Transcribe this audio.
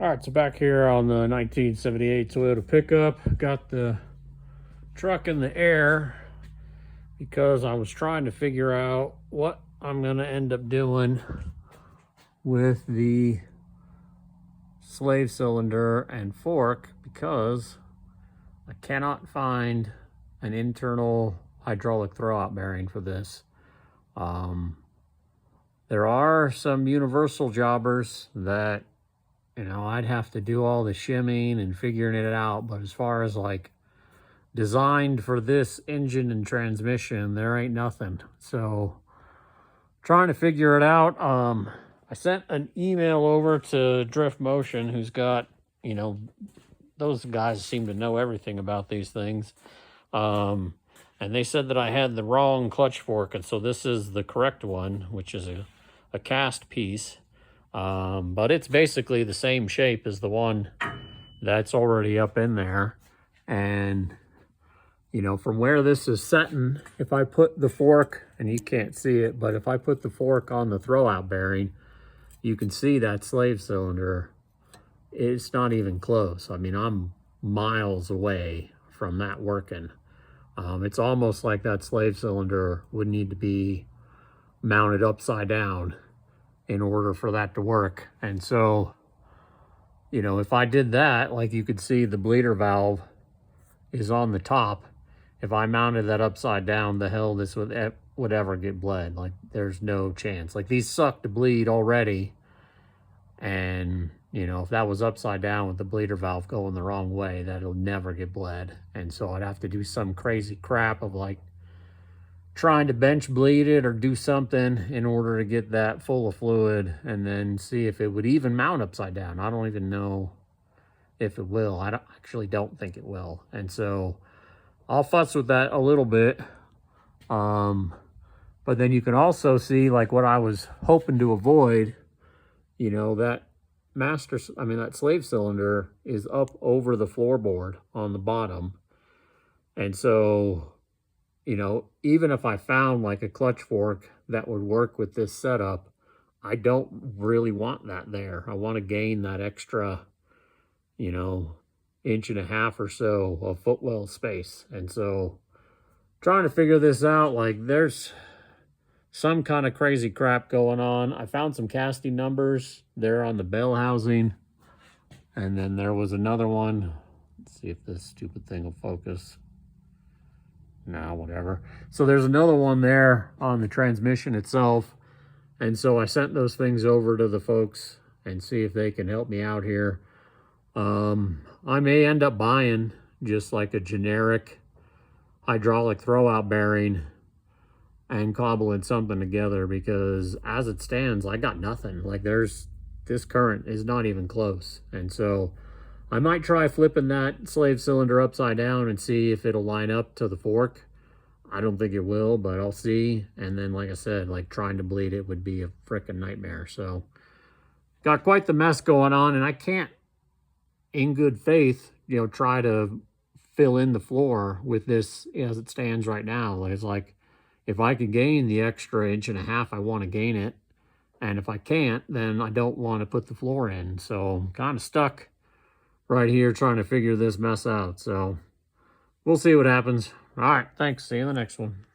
All right, so back here on the 1978 Toyota pickup, got the truck in the air because I was trying to figure out what I'm going to end up doing with the slave cylinder and fork, because I cannot find an internal hydraulic throwout bearing for this. There are some universal jobbers that, I'd have to do all the shimming and figuring it out, but as far as like designed for this engine and transmission, there ain't nothing. So trying to figure it out. I sent an email over to Drift Motion, who's got, those guys seem to know everything about these things. And they said that I had the wrong clutch fork, and so this is the correct one, which is a cast piece. But it's basically the same shape as the one that's already up in there. And, from where this is setting, if I put the fork, and you can't see it, but if I put the fork on the throwout bearing, you can see that slave cylinder. It's not even close. I mean, I'm miles away from that working. It's almost like that slave cylinder would need to be mounted upside down in order for that to work. And so, if I did that, like you could see the bleeder valve is on the top. If I mounted that upside down, the hell this would ever get bled. Like, there's no chance. Like, these suck to bleed already. And, if that was upside down with the bleeder valve going the wrong way, that'll never get bled. And so I'd have to do some crazy crap of like trying to bench bleed it or do something in order to get that full of fluid, and then see if it would even mount upside down. I don't even know if it will. I actually don't think it will. And so I'll fuss with that a little bit. But then you can also see like what I was hoping to avoid, that that slave cylinder is up over the floorboard on the bottom. And so, even if I found like a clutch fork that would work with this setup, I don't really want that there. I want to gain that extra, inch and a half or so of footwell space. And so trying to figure this out, like there's some kind of crazy crap going on. I found some casting numbers there on the bell housing. And then there was another one. Let's see if this stupid thing will focus. No, whatever. So there's another one there on the transmission itself. And so I sent those things over to the folks and see if they can help me out here. I may end up buying just like a generic hydraulic throwout bearing and cobbling something together, because as it stands, I got nothing. Like this current is not even close. And so I might try flipping that slave cylinder upside down and see if it'll line up to the fork. I don't think it will, but I'll see. And then, like I said, like trying to bleed it would be a freaking nightmare. So got quite the mess going on, and I can't, in good faith, try to fill in the floor with this as it stands right now. It's like, if I could gain the extra inch and a half, I want to gain it. And if I can't, then I don't want to put the floor in. So I'm kind of stuck right here trying to figure this mess out. So we'll see what happens. All right, thanks. See you in the next one.